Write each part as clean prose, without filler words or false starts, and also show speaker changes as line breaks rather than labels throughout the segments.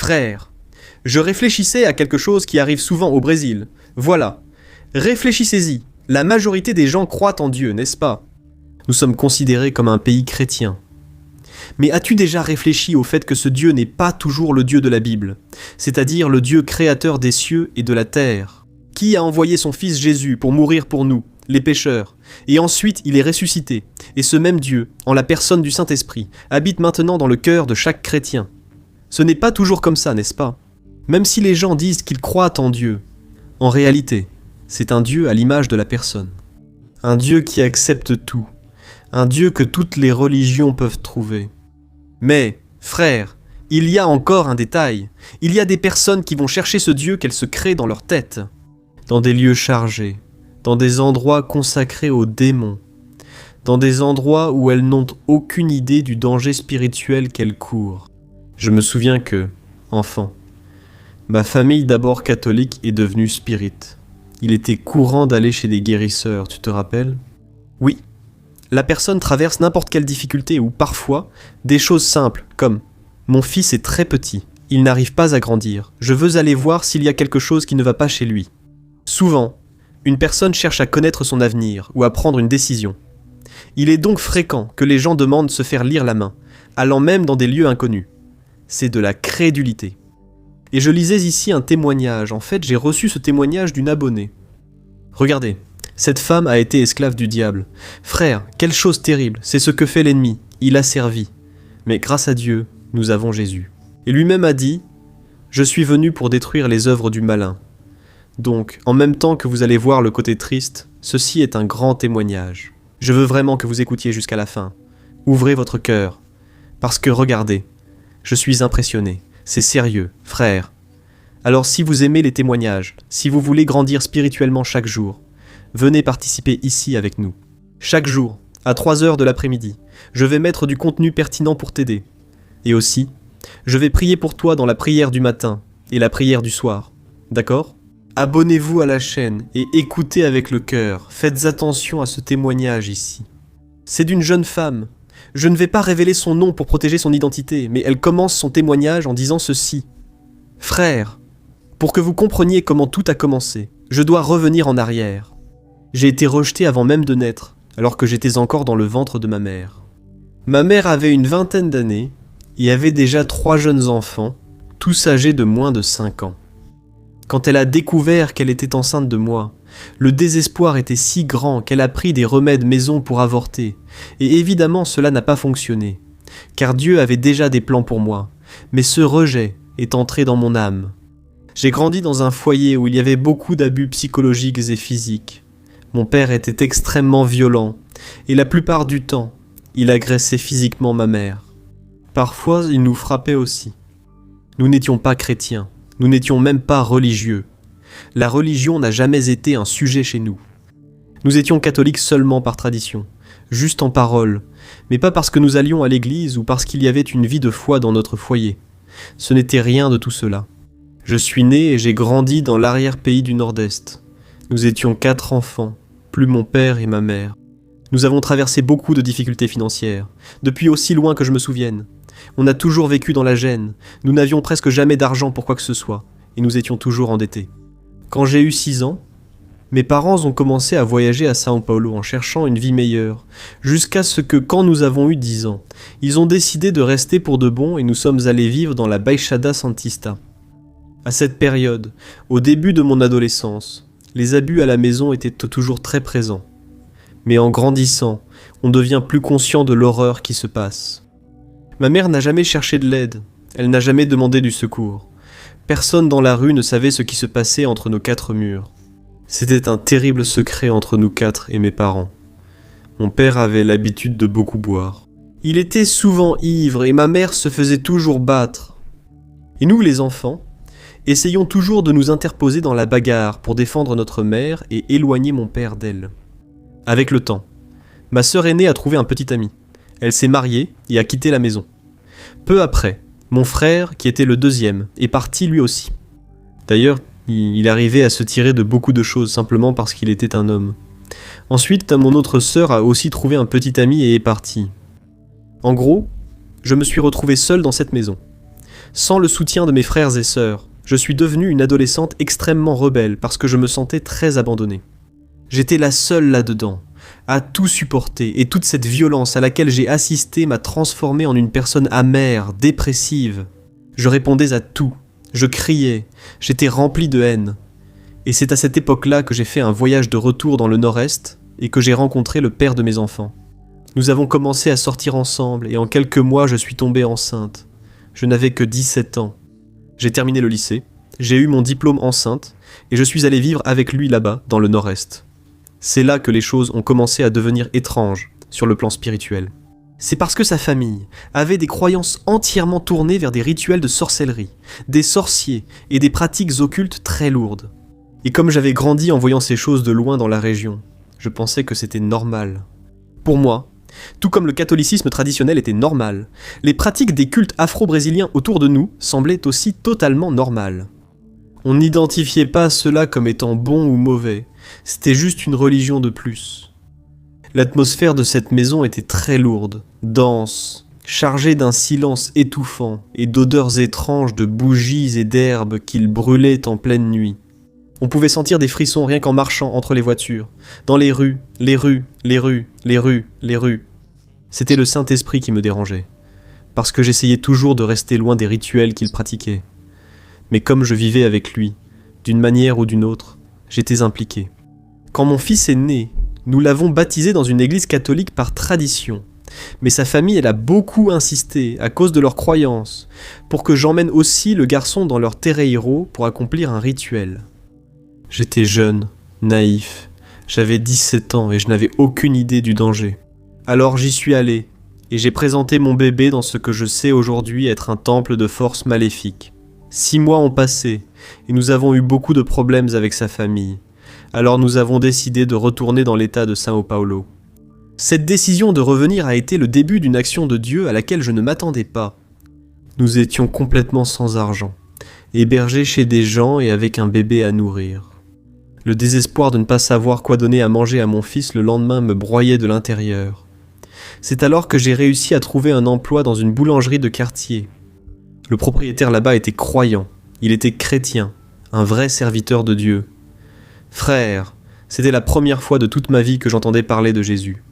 Frères, je réfléchissais à quelque chose qui arrive souvent au Brésil. Voilà. Réfléchissez-y. La majorité des gens croient en Dieu, n'est-ce pas? Nous sommes considérés comme un pays chrétien. Mais as-tu déjà réfléchi au fait que ce Dieu n'est pas toujours le Dieu de la Bible, c'est-à-dire le Dieu créateur des cieux et de la terre? Qui a envoyé son fils Jésus pour mourir pour nous, les pécheurs, et ensuite il est ressuscité, et ce même Dieu, en la personne du Saint-Esprit, habite maintenant dans le cœur de chaque chrétien. Ce n'est pas toujours comme ça, n'est-ce pas? Même si les gens disent qu'ils croient en Dieu, en réalité, c'est un Dieu à l'image de la personne. Un Dieu qui accepte tout. Un Dieu que toutes les religions peuvent trouver. Mais, frères, il y a encore un détail. Il y a des personnes qui vont chercher ce Dieu qu'elles se créent dans leur tête, dans des lieux chargés, dans des endroits consacrés aux démons, dans des endroits où elles n'ont aucune idée du danger spirituel qu'elles courent. Je me souviens que, enfant, ma famille d'abord catholique est devenue spirite. Il était courant d'aller chez des guérisseurs, tu te rappelles? Oui. La personne traverse n'importe quelle difficulté ou parfois des choses simples comme « Mon fils est très petit, il n'arrive pas à grandir, je veux aller voir s'il y a quelque chose qui ne va pas chez lui. » Souvent, une personne cherche à connaître son avenir ou à prendre une décision. Il est donc fréquent que les gens demandent se faire lire la main, allant même dans des lieux inconnus. C'est de la crédulité. Et je lisais ici un témoignage, en fait j'ai reçu ce témoignage d'une abonnée. Regardez. Cette femme a été esclave du diable. Frère, quelle chose terrible, c'est ce que fait l'ennemi, il a servi. Mais grâce à Dieu, nous avons Jésus. Et lui-même a dit, « Je suis venu pour détruire les œuvres du malin. » Donc, en même temps que vous allez voir le côté triste, ceci est un grand témoignage. Je veux vraiment que vous écoutiez jusqu'à la fin. Ouvrez votre cœur. Parce que regardez, je suis impressionné, c'est sérieux, frère. Alors si vous aimez les témoignages, si vous voulez grandir spirituellement chaque jour, venez participer ici avec nous. Chaque jour, à 3 heures de l'après-midi, je vais mettre du contenu pertinent pour t'aider. Et aussi, je vais prier pour toi dans la prière du matin et la prière du soir. D'accord? Abonnez-vous à la chaîne et écoutez avec le cœur. Faites attention à ce témoignage ici. C'est d'une jeune femme. Je ne vais pas révéler son nom pour protéger son identité, mais elle commence son témoignage en disant ceci. « Frère, pour que vous compreniez comment tout a commencé, je dois revenir en arrière. J'ai été rejeté avant même de naître, alors que j'étais encore dans le ventre de ma mère. Ma mère avait une vingtaine d'années et avait déjà 3 jeunes enfants, tous âgés de moins de 5 ans. Quand elle a découvert qu'elle était enceinte de moi, le désespoir était si grand qu'elle a pris des remèdes maison pour avorter, et évidemment cela n'a pas fonctionné, car Dieu avait déjà des plans pour moi, mais ce rejet est entré dans mon âme. J'ai grandi dans un foyer où il y avait beaucoup d'abus psychologiques et physiques. Mon père était extrêmement violent, et la plupart du temps, il agressait physiquement ma mère. Parfois, il nous frappait aussi. Nous n'étions pas chrétiens, nous n'étions même pas religieux. La religion n'a jamais été un sujet chez nous. Nous étions catholiques seulement par tradition, juste en parole, mais pas parce que nous allions à l'église ou parce qu'il y avait une vie de foi dans notre foyer. Ce n'était rien de tout cela. Je suis né et j'ai grandi dans l'arrière-pays du Nord-Est. Nous étions 4 enfants. Plus mon père et ma mère. Nous avons traversé beaucoup de difficultés financières, depuis aussi loin que je me souvienne. On a toujours vécu dans la gêne, nous n'avions presque jamais d'argent pour quoi que ce soit, et nous étions toujours endettés. Quand j'ai eu 6 ans, mes parents ont commencé à voyager à São Paulo en cherchant une vie meilleure, jusqu'à ce que quand nous avons eu 10 ans, ils ont décidé de rester pour de bon et nous sommes allés vivre dans la Baixada Santista. À cette période, au début de mon adolescence, les abus à la maison étaient toujours très présents. Mais en grandissant, on devient plus conscient de l'horreur qui se passe. Ma mère n'a jamais cherché de l'aide, elle n'a jamais demandé du secours. Personne dans la rue ne savait ce qui se passait entre nos 4 murs. C'était un terrible secret entre nous 4 et mes parents. Mon père avait l'habitude de beaucoup boire. Il était souvent ivre et ma mère se faisait toujours battre. Et nous, les enfants, essayons toujours de nous interposer dans la bagarre pour défendre notre mère et éloigner mon père d'elle. Avec le temps, ma sœur aînée a trouvé un petit ami. Elle s'est mariée et a quitté la maison. Peu après, mon frère, qui était le 2e, est parti lui aussi. D'ailleurs, il arrivait à se tirer de beaucoup de choses simplement parce qu'il était un homme. Ensuite, mon autre sœur a aussi trouvé un petit ami et est partie. En gros, je me suis retrouvé seul dans cette maison. Sans le soutien de mes frères et sœurs, je suis devenue une adolescente extrêmement rebelle parce que je me sentais très abandonnée. J'étais la seule là-dedans, à tout supporter, et toute cette violence à laquelle j'ai assisté m'a transformée en une personne amère, dépressive. Je répondais à tout, je criais, j'étais remplie de haine. Et c'est à cette époque-là que j'ai fait un voyage de retour dans le Nord-Est et que j'ai rencontré le père de mes enfants. Nous avons commencé à sortir ensemble et en quelques mois je suis tombée enceinte. Je n'avais que 17 ans. J'ai terminé le lycée, j'ai eu mon diplôme enceinte et je suis allée vivre avec lui là-bas, dans le Nord-Est. C'est là que les choses ont commencé à devenir étranges sur le plan spirituel. C'est parce que sa famille avait des croyances entièrement tournées vers des rituels de sorcellerie, des sorciers et des pratiques occultes très lourdes. Et comme j'avais grandi en voyant ces choses de loin dans la région, je pensais que c'était normal. Pour moi, tout comme le catholicisme traditionnel était normal, les pratiques des cultes afro-brésiliens autour de nous semblaient aussi totalement normales. On n'identifiait pas cela comme étant bon ou mauvais, c'était juste une religion de plus. L'atmosphère de cette maison était très lourde, dense, chargée d'un silence étouffant et d'odeurs étranges de bougies et d'herbes qu'ils brûlaient en pleine nuit. On pouvait sentir des frissons rien qu'en marchant entre les voitures, dans les rues, les rues, les rues, les rues, les rues. C'était le Saint-Esprit qui me dérangeait, parce que j'essayais toujours de rester loin des rituels qu'il pratiquait. Mais comme je vivais avec lui, d'une manière ou d'une autre, j'étais impliqué. Quand mon fils est né, nous l'avons baptisé dans une église catholique par tradition. Mais sa famille, elle a beaucoup insisté, à cause de leurs croyances, pour que j'emmène aussi le garçon dans leur terreiro pour accomplir un rituel. J'étais jeune, naïf, j'avais 17 ans et je n'avais aucune idée du danger. Alors j'y suis allé, et j'ai présenté mon bébé dans ce que je sais aujourd'hui être un temple de force maléfique. 6 mois ont passé, et nous avons eu beaucoup de problèmes avec sa famille. Alors nous avons décidé de retourner dans l'état de São Paulo. Cette décision de revenir a été le début d'une action de Dieu à laquelle je ne m'attendais pas. Nous étions complètement sans argent, hébergés chez des gens et avec un bébé à nourrir. Le désespoir de ne pas savoir quoi donner à manger à mon fils le lendemain me broyait de l'intérieur. C'est alors que j'ai réussi à trouver un emploi dans une boulangerie de quartier. Le propriétaire là-bas était croyant, il était chrétien, un vrai serviteur de Dieu. Frère, c'était la première fois de toute ma vie que j'entendais parler de Jésus.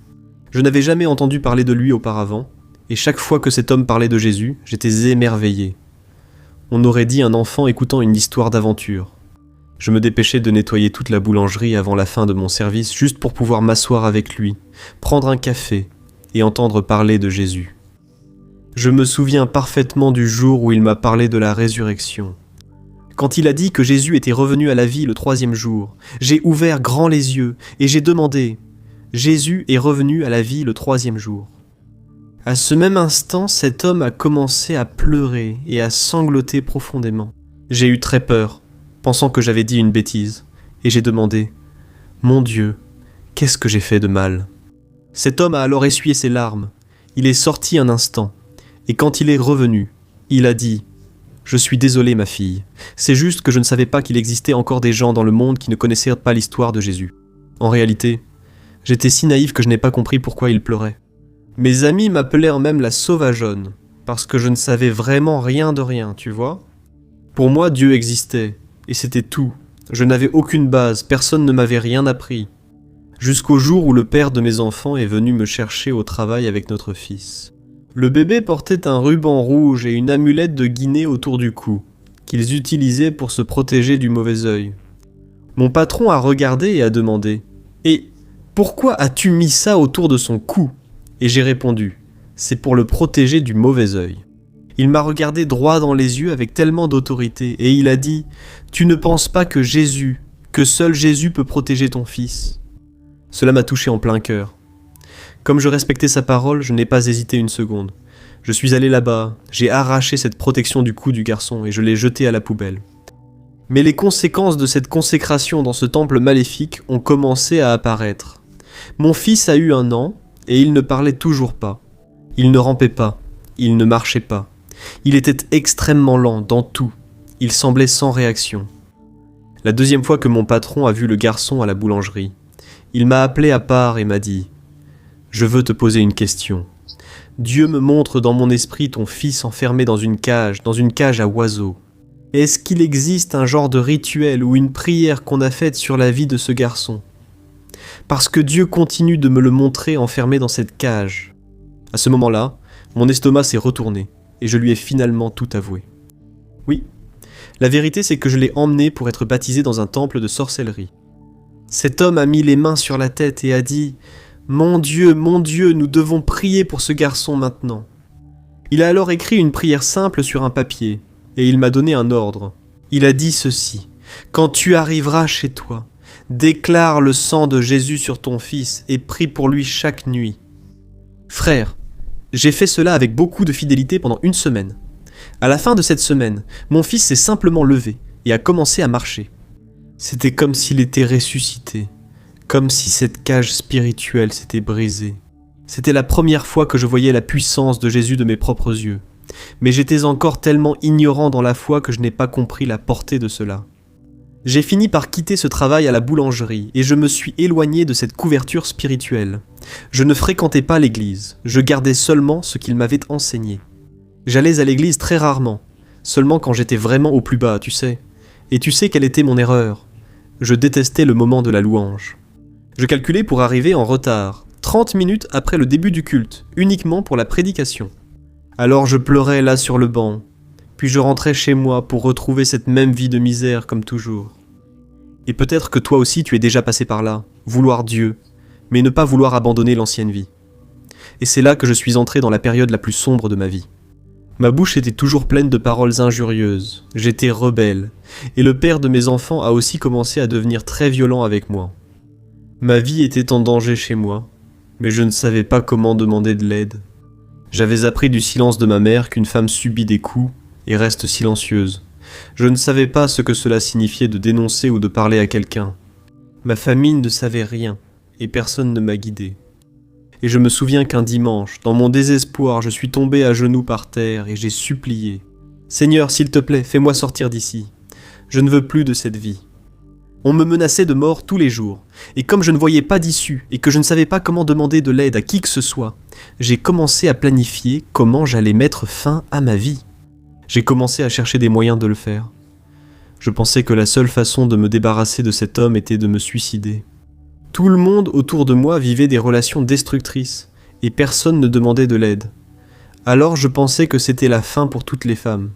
Je n'avais jamais entendu parler de lui auparavant, et chaque fois que cet homme parlait de Jésus, j'étais émerveillé. On aurait dit un enfant écoutant une histoire d'aventure. Je me dépêchais de nettoyer toute la boulangerie avant la fin de mon service juste pour pouvoir m'asseoir avec lui, prendre un café et entendre parler de Jésus. Je me souviens parfaitement du jour où il m'a parlé de la résurrection. Quand il a dit que Jésus était revenu à la vie le 3e jour, j'ai ouvert grand les yeux et j'ai demandé « Jésus est revenu à la vie le 3e jour ». À ce même instant, cet homme a commencé à pleurer et à sangloter profondément. J'ai eu très peur, pensant que j'avais dit une bêtise, et j'ai demandé « Mon Dieu, qu'est-ce que j'ai fait de mal ?» Cet homme a alors essuyé ses larmes. Il est sorti un instant, et quand il est revenu, il a dit « Je suis désolé ma fille, c'est juste que je ne savais pas qu'il existait encore des gens dans le monde qui ne connaissaient pas l'histoire de Jésus. En réalité, j'étais si naïf que je n'ai pas compris pourquoi il pleurait. » Mes amis m'appelèrent même la sauvageonne, parce que je ne savais vraiment rien de rien, tu vois. Pour moi, Dieu existait, et c'était tout. Je n'avais aucune base, personne ne m'avait rien appris. Jusqu'au jour où le père de mes enfants est venu me chercher au travail avec notre fils. Le bébé portait un ruban rouge et une amulette de Guinée autour du cou, qu'ils utilisaient pour se protéger du mauvais œil. Mon patron a regardé et a demandé « Et pourquoi as-tu mis ça autour de son cou ?» Et j'ai répondu « C'est pour le protéger du mauvais œil. » Il m'a regardé droit dans les yeux avec tellement d'autorité et il a dit « Tu ne penses pas que Jésus, que seul Jésus peut protéger ton fils ?» Cela m'a touché en plein cœur. Comme je respectais sa parole, je n'ai pas hésité une seconde. Je suis allé là-bas, j'ai arraché cette protection du cou du garçon et je l'ai jetée à la poubelle. Mais les conséquences de cette consécration dans ce temple maléfique ont commencé à apparaître. Mon fils a eu 1 an et il ne parlait toujours pas. Il ne rampait pas, il ne marchait pas. Il était extrêmement lent dans tout. Il semblait sans réaction. La 2e fois que mon patron a vu le garçon à la boulangerie, il m'a appelé à part et m'a dit « Je veux te poser une question. Dieu me montre dans mon esprit ton fils enfermé dans une cage à oiseaux. Est-ce qu'il existe un genre de rituel ou une prière qu'on a faite sur la vie de ce garçon? Parce que Dieu continue de me le montrer enfermé dans cette cage. À ce moment-là, mon estomac s'est retourné et je lui ai finalement tout avoué. Oui, la vérité c'est que je l'ai emmené pour être baptisé dans un temple de sorcellerie. Cet homme a mis les mains sur la tête et a dit « Mon Dieu, nous devons prier pour ce garçon maintenant. » Il a alors écrit une prière simple sur un papier et il m'a donné un ordre. Il a dit ceci « Quand tu arriveras chez toi, déclare le sang de Jésus sur ton fils et prie pour lui chaque nuit. » Frère, j'ai fait cela avec beaucoup de fidélité pendant une semaine. À la fin de cette semaine, mon fils s'est simplement levé et a commencé à marcher. C'était comme s'il était ressuscité, comme si cette cage spirituelle s'était brisée. C'était la première fois que je voyais la puissance de Jésus de mes propres yeux. Mais j'étais encore tellement ignorant dans la foi que je n'ai pas compris la portée de cela. J'ai fini par quitter ce travail à la boulangerie et je me suis éloigné de cette couverture spirituelle. Je ne fréquentais pas l'église, je gardais seulement ce qu'il m'avait enseigné. J'allais à l'église très rarement, seulement quand j'étais vraiment au plus bas, tu sais. Et tu sais quelle était mon erreur? Je détestais le moment de la louange. Je calculais pour arriver en retard, 30 minutes après le début du culte, uniquement pour la prédication. Alors je pleurais là sur le banc, puis je rentrais chez moi pour retrouver cette même vie de misère comme toujours. Et peut-être que toi aussi tu es déjà passé par là, vouloir Dieu, mais ne pas vouloir abandonner l'ancienne vie. Et c'est là que je suis entré dans la période la plus sombre de ma vie. Ma bouche était toujours pleine de paroles injurieuses, j'étais rebelle, et le père de mes enfants a aussi commencé à devenir très violent avec moi. Ma vie était en danger chez moi, mais je ne savais pas comment demander de l'aide. J'avais appris du silence de ma mère qu'une femme subit des coups et reste silencieuse. Je ne savais pas ce que cela signifiait de dénoncer ou de parler à quelqu'un. Ma famille ne savait rien, et personne ne m'a guidé. Et je me souviens qu'un dimanche, dans mon désespoir, je suis tombé à genoux par terre et j'ai supplié. « Seigneur, s'il te plaît, fais-moi sortir d'ici. Je ne veux plus de cette vie. » On me menaçait de mort tous les jours, et comme je ne voyais pas d'issue et que je ne savais pas comment demander de l'aide à qui que ce soit, j'ai commencé à planifier comment j'allais mettre fin à ma vie. J'ai commencé à chercher des moyens de le faire. Je pensais que la seule façon de me débarrasser de cet homme était de me suicider. Tout le monde autour de moi vivait des relations destructrices, et personne ne demandait de l'aide. Alors je pensais que c'était la fin pour toutes les femmes.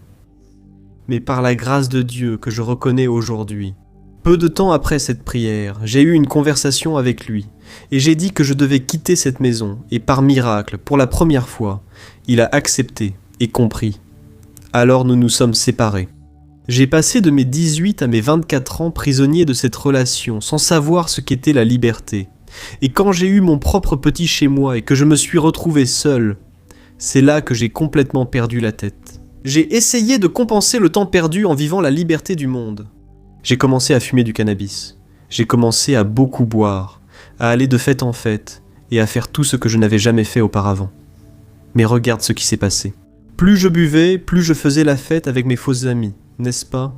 Mais par la grâce de Dieu que je reconnais aujourd'hui, peu de temps après cette prière, j'ai eu une conversation avec lui, et j'ai dit que je devais quitter cette maison, et par miracle, pour la première fois, il a accepté et compris. Alors nous nous sommes séparés. J'ai passé de mes 18 à mes 24 ans prisonnier de cette relation, sans savoir ce qu'était la liberté. Et quand j'ai eu mon propre petit chez moi et que je me suis retrouvé seul, c'est là que j'ai complètement perdu la tête. J'ai essayé de compenser le temps perdu en vivant la liberté du monde. J'ai commencé à fumer du cannabis. J'ai commencé à beaucoup boire, à aller de fête en fête et à faire tout ce que je n'avais jamais fait auparavant. Mais regarde ce qui s'est passé. Plus je buvais, plus je faisais la fête avec mes faux amis, n'est-ce pas?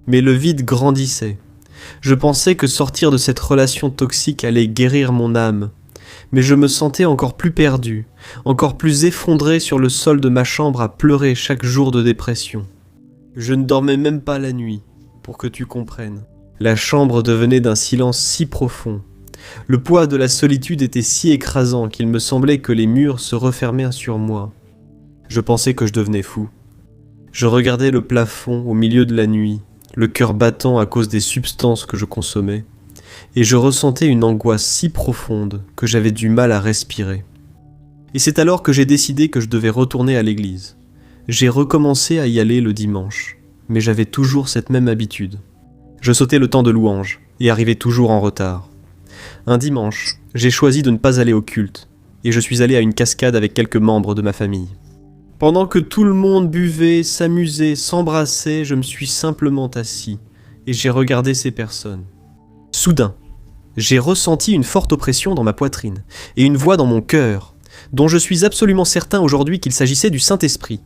Mais le vide grandissait. Je pensais que sortir de cette relation toxique allait guérir mon âme. Mais je me sentais encore plus perdu, encore plus effondré sur le sol de ma chambre à pleurer chaque jour de dépression. Je ne dormais même pas la nuit, pour que tu comprennes. La chambre devenait d'un silence si profond. Le poids de la solitude était si écrasant qu'il me semblait que les murs se refermaient sur moi. Je pensais que je devenais fou. Je regardais le plafond au milieu de la nuit, le cœur battant à cause des substances que je consommais, et je ressentais une angoisse si profonde que j'avais du mal à respirer. Et c'est alors que j'ai décidé que je devais retourner à l'église. J'ai recommencé à y aller le dimanche, mais j'avais toujours cette même habitude. Je sautais le temps de louange et arrivais toujours en retard. Un dimanche, j'ai choisi de ne pas aller au culte, et je suis allé à une cascade avec quelques membres de ma famille. Pendant que tout le monde buvait, s'amusait, s'embrassait, je me suis simplement assis et j'ai regardé ces personnes. Soudain, j'ai ressenti une forte oppression dans ma poitrine et une voix dans mon cœur, dont je suis absolument certain aujourd'hui qu'il s'agissait du Saint-Esprit,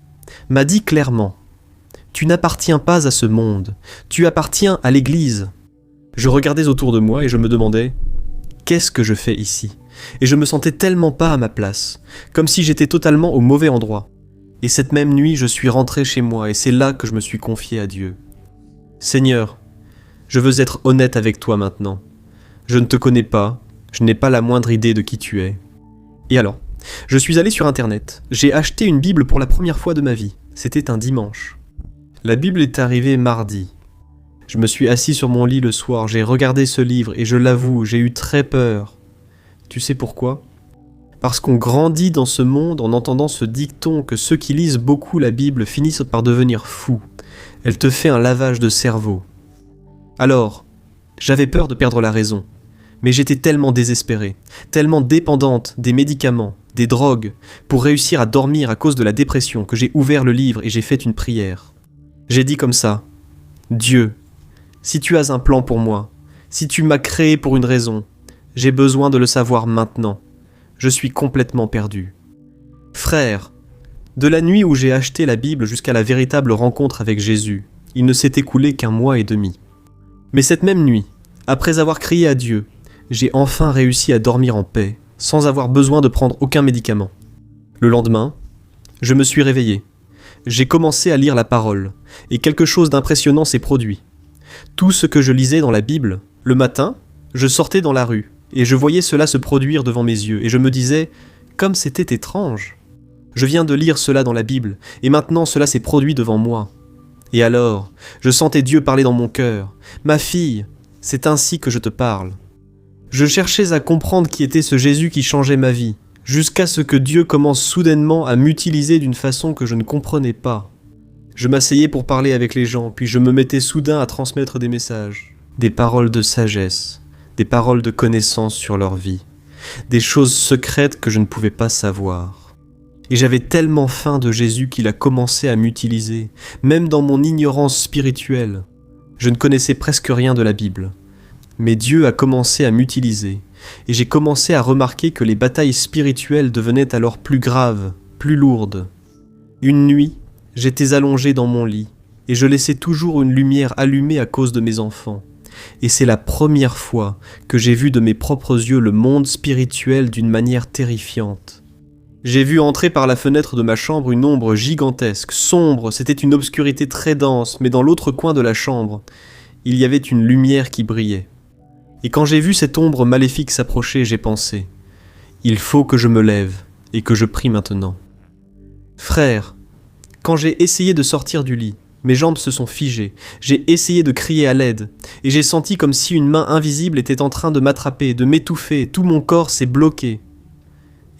m'a dit clairement « Tu n'appartiens pas à ce monde, tu appartiens à l'Église ». Je regardais autour de moi et je me demandais « Qu'est-ce que je fais ici ? et je me sentais tellement pas à ma place, comme si j'étais totalement au mauvais endroit. Et cette même nuit, je suis rentré chez moi, et c'est là que je me suis confié à Dieu. Seigneur, je veux être honnête avec toi maintenant. Je ne te connais pas, je n'ai pas la moindre idée de qui tu es. Et alors, je suis allé sur Internet, j'ai acheté une Bible pour la première fois de ma vie. C'était un dimanche. La Bible est arrivée mardi. Je me suis assis sur mon lit le soir, j'ai regardé ce livre et je l'avoue, j'ai eu très peur. Tu sais pourquoi ? Parce qu'on grandit dans ce monde en entendant ce dicton que ceux qui lisent beaucoup la Bible finissent par devenir fous. Elle te fait un lavage de cerveau. Alors, j'avais peur de perdre la raison, mais j'étais tellement désespérée, tellement dépendante des médicaments, des drogues, pour réussir à dormir à cause de la dépression que j'ai ouvert le livre et j'ai fait une prière. J'ai dit comme ça, « Dieu, si tu as un plan pour moi, si tu m'as créé pour une raison, j'ai besoin de le savoir maintenant. Je suis complètement perdu. » Frère, de la nuit où j'ai acheté la Bible jusqu'à la véritable rencontre avec Jésus, il ne s'est écoulé qu'1 mois et demi. Mais cette même nuit, après avoir crié à Dieu, j'ai enfin réussi à dormir en paix, sans avoir besoin de prendre aucun médicament. Le lendemain, je me suis réveillé. J'ai commencé à lire la parole, et quelque chose d'impressionnant s'est produit. Tout ce que je lisais dans la Bible, le matin, je sortais dans la rue, et je voyais cela se produire devant mes yeux, et je me disais, comme c'était étrange. Je viens de lire cela dans la Bible, et maintenant cela s'est produit devant moi. Et alors, je sentais Dieu parler dans mon cœur. Ma fille, c'est ainsi que je te parle. Je cherchais à comprendre qui était ce Jésus qui changeait ma vie, jusqu'à ce que Dieu commence soudainement à m'utiliser d'une façon que je ne comprenais pas. Je m'asseyais pour parler avec les gens, puis je me mettais soudain à transmettre des messages, des paroles de sagesse, des paroles de connaissance sur leur vie, des choses secrètes que je ne pouvais pas savoir. Et j'avais tellement faim de Jésus qu'il a commencé à m'utiliser, même dans mon ignorance spirituelle. Je ne connaissais presque rien de la Bible. Mais Dieu a commencé à m'utiliser, et j'ai commencé à remarquer que les batailles spirituelles devenaient alors plus graves, plus lourdes. Une nuit, j'étais allongé dans mon lit, et je laissais toujours une lumière allumée à cause de mes enfants. Et c'est la première fois que j'ai vu de mes propres yeux le monde spirituel d'une manière terrifiante. J'ai vu entrer par la fenêtre de ma chambre une ombre gigantesque, sombre, c'était une obscurité très dense, mais dans l'autre coin de la chambre, il y avait une lumière qui brillait. Et quand j'ai vu cette ombre maléfique s'approcher, j'ai pensé, « Il faut que je me lève et que je prie maintenant. » Frère, quand j'ai essayé de sortir du lit, mes jambes se sont figées, j'ai essayé de crier à l'aide, et j'ai senti comme si une main invisible était en train de m'attraper, de m'étouffer, tout mon corps s'est bloqué.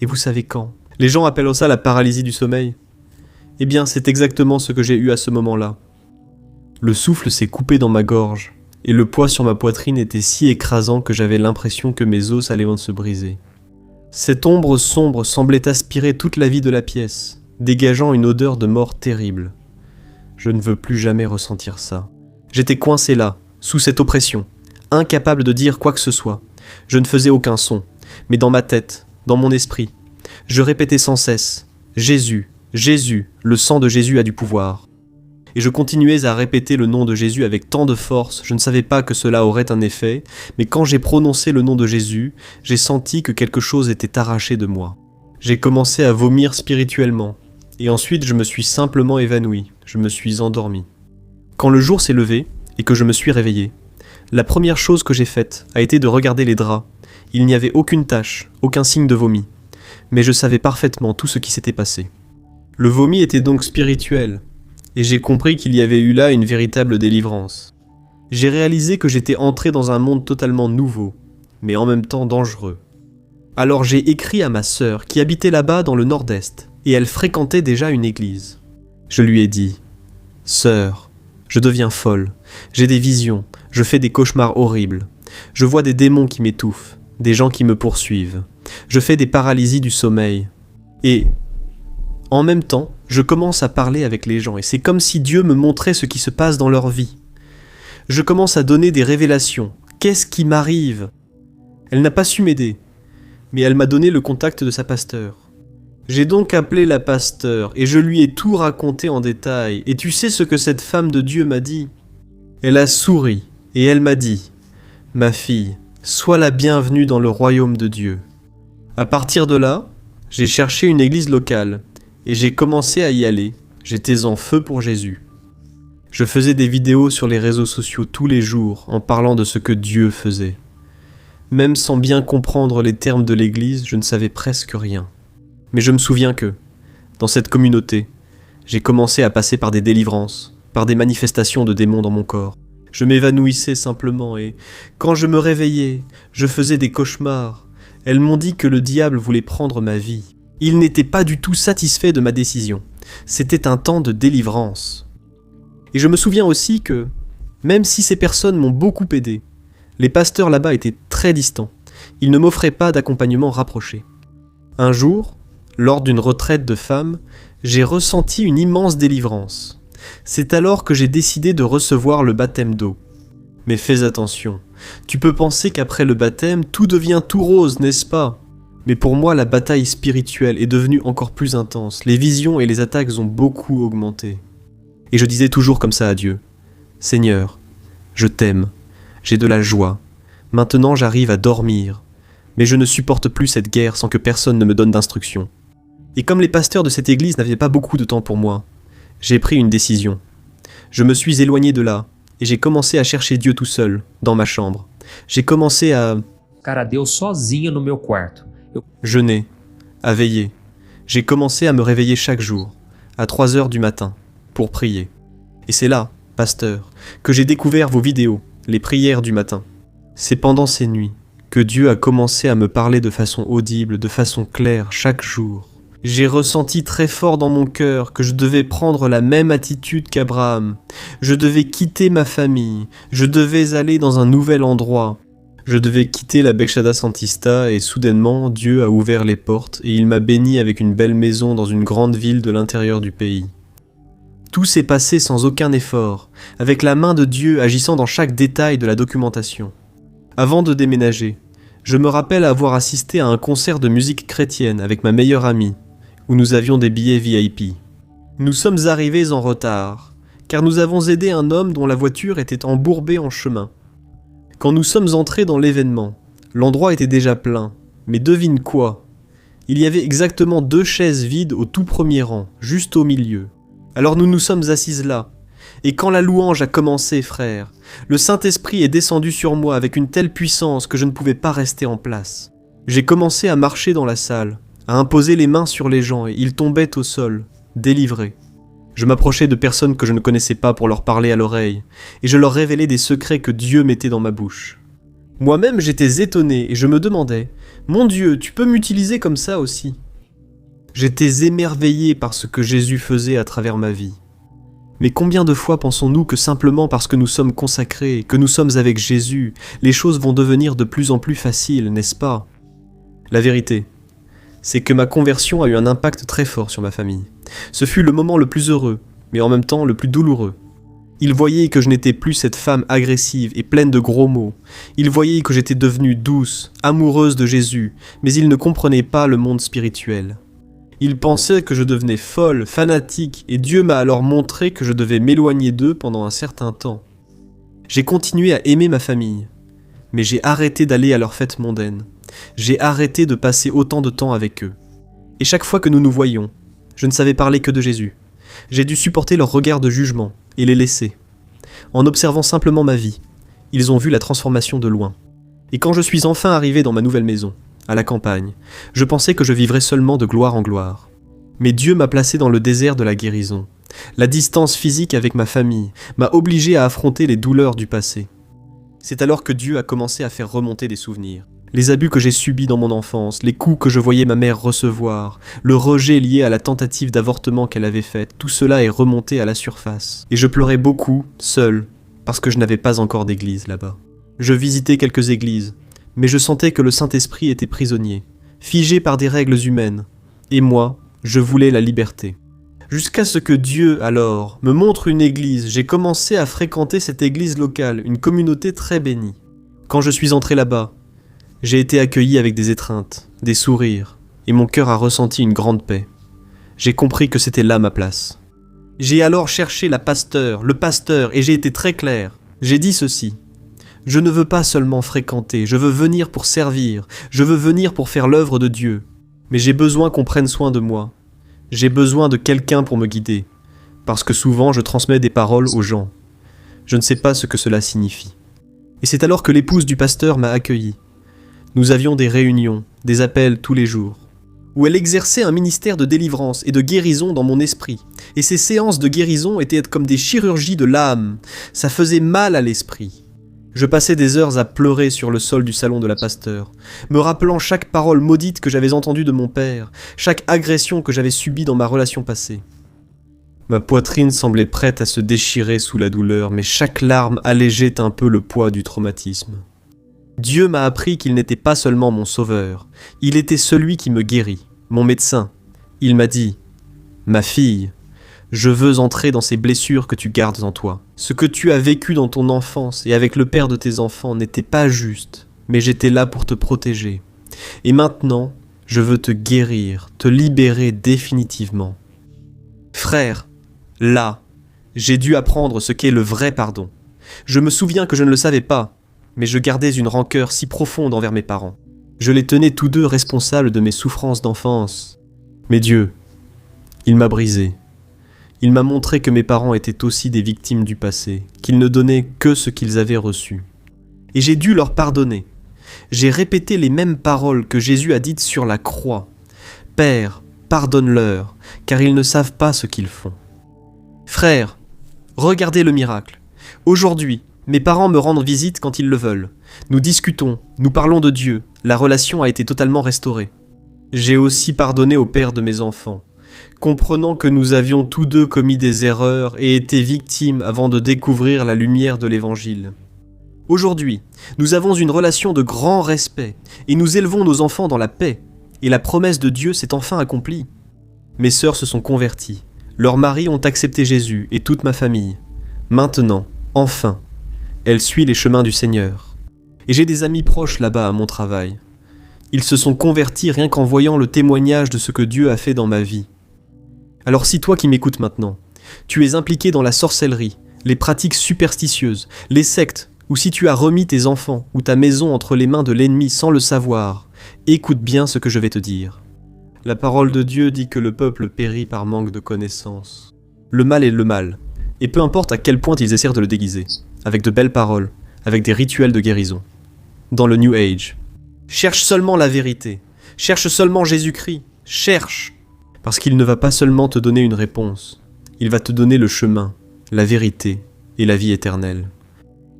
Et vous savez quand ? Les gens appellent ça la paralysie du sommeil. Eh bien, c'est exactement ce que j'ai eu à ce moment-là. Le souffle s'est coupé dans ma gorge, et le poids sur ma poitrine était si écrasant que j'avais l'impression que mes os allaient se briser. Cette ombre sombre semblait aspirer toute la vie de la pièce, dégageant une odeur de mort terrible. Je ne veux plus jamais ressentir ça. J'étais coincé là, sous cette oppression, incapable de dire quoi que ce soit. Je ne faisais aucun son, mais dans ma tête, dans mon esprit, je répétais sans cesse « Jésus, Jésus, le sang de Jésus a du pouvoir ». Et je continuais à répéter le nom de Jésus avec tant de force, je ne savais pas que cela aurait un effet, mais quand j'ai prononcé le nom de Jésus, j'ai senti que quelque chose était arraché de moi. J'ai commencé à vomir spirituellement, et ensuite je me suis simplement évanoui, je me suis endormi. Quand le jour s'est levé, et que je me suis réveillé, la première chose que j'ai faite a été de regarder les draps. Il n'y avait aucune tache, aucun signe de vomi. Mais je savais parfaitement tout ce qui s'était passé. Le vomi était donc spirituel, et j'ai compris qu'il y avait eu là une véritable délivrance. J'ai réalisé que j'étais entré dans un monde totalement nouveau, mais en même temps dangereux. Alors j'ai écrit à ma sœur qui habitait là-bas dans le nord-est, et elle fréquentait déjà une église. Je lui ai dit « Sœur, je deviens folle, j'ai des visions, je fais des cauchemars horribles, je vois des démons qui m'étouffent, des gens qui me poursuivent. Je fais des paralysies du sommeil. Et, en même temps, je commence à parler avec les gens et c'est comme si Dieu me montrait ce qui se passe dans leur vie. Je commence à donner des révélations. Qu'est-ce qui m'arrive ? Elle n'a pas su m'aider, mais elle m'a donné le contact de sa pasteure. J'ai donc appelé la pasteure et je lui ai tout raconté en détail. Et tu sais ce que cette femme de Dieu m'a dit ? Elle a souri et elle m'a dit « Ma fille, sois la bienvenue dans le royaume de Dieu. » À partir de là, j'ai cherché une église locale et j'ai commencé à y aller. J'étais en feu pour Jésus. Je faisais des vidéos sur les réseaux sociaux tous les jours en parlant de ce que Dieu faisait. Même sans bien comprendre les termes de l'église, je ne savais presque rien. Mais je me souviens que, dans cette communauté, j'ai commencé à passer par des délivrances, par des manifestations de démons dans mon corps. Je m'évanouissais simplement et, quand je me réveillais, je faisais des cauchemars. Elles m'ont dit que le diable voulait prendre ma vie. Il n'était pas du tout satisfait de ma décision. C'était un temps de délivrance. Et je me souviens aussi que, même si ces personnes m'ont beaucoup aidé, les pasteurs là-bas étaient très distants. Ils ne m'offraient pas d'accompagnement rapproché. Un jour, lors d'une retraite de femmes, j'ai ressenti une immense délivrance. C'est alors que j'ai décidé de recevoir le baptême d'eau. Mais fais attention, tu peux penser qu'après le baptême, tout devient tout rose, n'est-ce pas ? Mais pour moi, la bataille spirituelle est devenue encore plus intense. Les visions et les attaques ont beaucoup augmenté. Et je disais toujours comme ça à Dieu, « Seigneur, je t'aime, j'ai de la joie. Maintenant j'arrive à dormir, mais je ne supporte plus cette guerre sans que personne ne me donne d'instructions. » Et comme les pasteurs de cette église n'avaient pas beaucoup de temps pour moi, j'ai pris une décision. Je me suis éloigné de là, et j'ai commencé à chercher Dieu tout seul, dans ma chambre. J'ai commencé à
Deus sozinho no meu quarto.
jeûner, à veiller. J'ai commencé à me réveiller chaque jour, à 3 heures du matin, pour prier. Et c'est là, pasteur, que j'ai découvert vos vidéos, les prières du matin. C'est pendant ces nuits que Dieu a commencé à me parler de façon audible, de façon claire, chaque jour. J'ai ressenti très fort dans mon cœur que je devais prendre la même attitude qu'Abraham. Je devais quitter ma famille, je devais aller dans un nouvel endroit. Je devais quitter la Becchada Santista et soudainement Dieu a ouvert les portes et il m'a béni avec une belle maison dans une grande ville de l'intérieur du pays. Tout s'est passé sans aucun effort, avec la main de Dieu agissant dans chaque détail de la documentation. Avant de déménager, je me rappelle avoir assisté à un concert de musique chrétienne avec ma meilleure amie, où nous avions des billets VIP. Nous sommes arrivés en retard, car nous avons aidé un homme dont la voiture était embourbée en chemin. Quand nous sommes entrés dans l'événement, l'endroit était déjà plein, mais devine quoi ? Il y avait exactement 2 chaises vides au tout premier rang, juste au milieu. Alors nous nous sommes assises là, et quand la louange a commencé, frère, le Saint-Esprit est descendu sur moi avec une telle puissance que je ne pouvais pas rester en place. J'ai commencé à marcher dans la salle, à imposer les mains sur les gens et ils tombaient au sol, délivrés. Je m'approchais de personnes que je ne connaissais pas pour leur parler à l'oreille, et je leur révélais des secrets que Dieu mettait dans ma bouche. Moi-même j'étais étonné et je me demandais, « Mon Dieu, tu peux m'utiliser comme ça aussi ?» J'étais émerveillé par ce que Jésus faisait à travers ma vie. Mais combien de fois pensons-nous que simplement parce que nous sommes consacrés, que nous sommes avec Jésus, les choses vont devenir de plus en plus faciles, n'est-ce pas ? La vérité, c'est que ma conversion a eu un impact très fort sur ma famille. Ce fut le moment le plus heureux, mais en même temps le plus douloureux. Ils voyaient que je n'étais plus cette femme agressive et pleine de gros mots. Ils voyaient que j'étais devenue douce, amoureuse de Jésus, mais ils ne comprenaient pas le monde spirituel. Ils pensaient que je devenais folle, fanatique, et Dieu m'a alors montré que je devais m'éloigner d'eux pendant un certain temps. J'ai continué à aimer ma famille, mais j'ai arrêté d'aller à leurs fêtes mondaines. J'ai arrêté de passer autant de temps avec eux. Et chaque fois que nous nous voyions, je ne savais parler que de Jésus. J'ai dû supporter leur regard de jugement et les laisser. En observant simplement ma vie, ils ont vu la transformation de loin. Et quand je suis enfin arrivé dans ma nouvelle maison, à la campagne, je pensais que je vivrais seulement de gloire en gloire. Mais Dieu m'a placé dans le désert de la guérison. La distance physique avec ma famille m'a obligé à affronter les douleurs du passé. C'est alors que Dieu a commencé à faire remonter des souvenirs. Les abus que j'ai subis dans mon enfance, les coups que je voyais ma mère recevoir, le rejet lié à la tentative d'avortement qu'elle avait faite, tout cela est remonté à la surface. Et je pleurais beaucoup, seul, parce que je n'avais pas encore d'église là-bas. Je visitais quelques églises, mais je sentais que le Saint-Esprit était prisonnier, figé par des règles humaines. Et moi, je voulais la liberté. Jusqu'à ce que Dieu, alors, me montre une église, j'ai commencé à fréquenter cette église locale, une communauté très bénie. Quand je suis entré là-bas, j'ai été accueilli avec des étreintes, des sourires, et mon cœur a ressenti une grande paix. J'ai compris que c'était là ma place. J'ai alors cherché le pasteur, et j'ai été très clair. J'ai dit ceci. Je ne veux pas seulement fréquenter, je veux venir pour servir, je veux venir pour faire l'œuvre de Dieu. Mais j'ai besoin qu'on prenne soin de moi. J'ai besoin de quelqu'un pour me guider, parce que souvent je transmets des paroles aux gens. Je ne sais pas ce que cela signifie. Et c'est alors que l'épouse du pasteur m'a accueilli. Nous avions des réunions, des appels tous les jours, où elle exerçait un ministère de délivrance et de guérison dans mon esprit. Et ces séances de guérison étaient comme des chirurgies de l'âme. Ça faisait mal à l'esprit. Je passais des heures à pleurer sur le sol du salon de la pasteur, me rappelant chaque parole maudite que j'avais entendue de mon père, chaque agression que j'avais subie dans ma relation passée. Ma poitrine semblait prête à se déchirer sous la douleur, mais chaque larme allégeait un peu le poids du traumatisme. Dieu m'a appris qu'il n'était pas seulement mon sauveur, il était celui qui me guérit, mon médecin. Il m'a dit « Ma fille, je veux entrer dans ces blessures que tu gardes en toi. Ce que tu as vécu dans ton enfance et avec le père de tes enfants n'était pas juste, mais j'étais là pour te protéger. Et maintenant, je veux te guérir, te libérer définitivement. Frère, là, j'ai dû apprendre ce qu'est le vrai pardon. Je me souviens que je ne le savais pas, mais je gardais une rancœur si profonde envers mes parents. Je les tenais tous deux responsables de mes souffrances d'enfance. Mais Dieu, il m'a brisé. Il m'a montré que mes parents étaient aussi des victimes du passé, qu'ils ne donnaient que ce qu'ils avaient reçu. Et j'ai dû leur pardonner. J'ai répété les mêmes paroles que Jésus a dites sur la croix. « Père, pardonne-leur, car ils ne savent pas ce qu'ils font. » Frères, regardez le miracle. Aujourd'hui, mes parents me rendent visite quand ils le veulent. Nous discutons, nous parlons de Dieu, la relation a été totalement restaurée. J'ai aussi pardonné au père de mes enfants, comprenant que nous avions tous deux commis des erreurs et été victimes avant de découvrir la lumière de l'Évangile. Aujourd'hui, nous avons une relation de grand respect et nous élevons nos enfants dans la paix, et la promesse de Dieu s'est enfin accomplie. Mes sœurs se sont converties, leurs maris ont accepté Jésus et toute ma famille. Maintenant, enfin, elle suit les chemins du Seigneur. Et j'ai des amis proches là-bas à mon travail. Ils se sont convertis rien qu'en voyant le témoignage de ce que Dieu a fait dans ma vie. Alors si toi qui m'écoutes maintenant, tu es impliqué dans la sorcellerie, les pratiques superstitieuses, les sectes, ou si tu as remis tes enfants ou ta maison entre les mains de l'ennemi sans le savoir, écoute bien ce que je vais te dire. La parole de Dieu dit que le peuple périt par manque de connaissance. Le mal est le mal, et peu importe à quel point ils essaient de le déguiser, avec de belles paroles, avec des rituels de guérison. Dans le New Age, cherche seulement la vérité, cherche seulement Jésus-Christ, cherche, parce qu'il ne va pas seulement te donner une réponse, il va te donner le chemin, la vérité et la vie éternelle.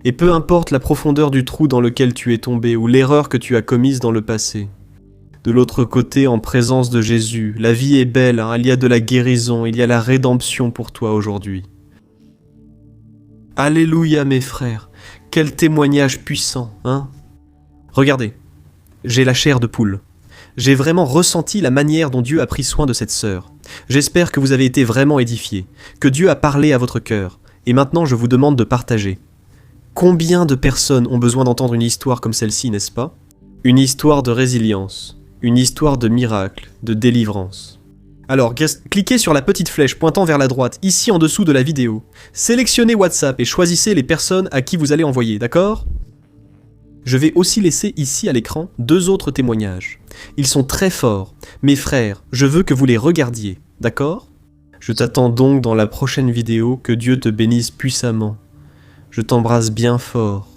Et peu importe la profondeur du trou dans lequel tu es tombé ou l'erreur que tu as commise dans le passé, de l'autre côté, en présence de Jésus, la vie est belle, il y a de la guérison, il y a la rédemption pour toi aujourd'hui. Alléluia mes frères, quel témoignage puissant, hein? Regardez, j'ai la chair de poule. J'ai vraiment ressenti la manière dont Dieu a pris soin de cette sœur. J'espère que vous avez été vraiment édifiés, que Dieu a parlé à votre cœur, et maintenant je vous demande de partager. Combien de personnes ont besoin d'entendre une histoire comme celle-ci, n'est-ce pas? Une histoire de résilience, une histoire de miracle, de délivrance. Alors, cliquez sur la petite flèche pointant vers la droite, ici en dessous de la vidéo. Sélectionnez WhatsApp et choisissez les personnes à qui vous allez envoyer, d'accord? Je vais aussi laisser ici à l'écran 2 autres témoignages. Ils sont très forts. Mes frères, je veux que vous les regardiez, d'accord? Je t'attends donc dans la prochaine vidéo, que Dieu te bénisse puissamment. Je t'embrasse bien fort.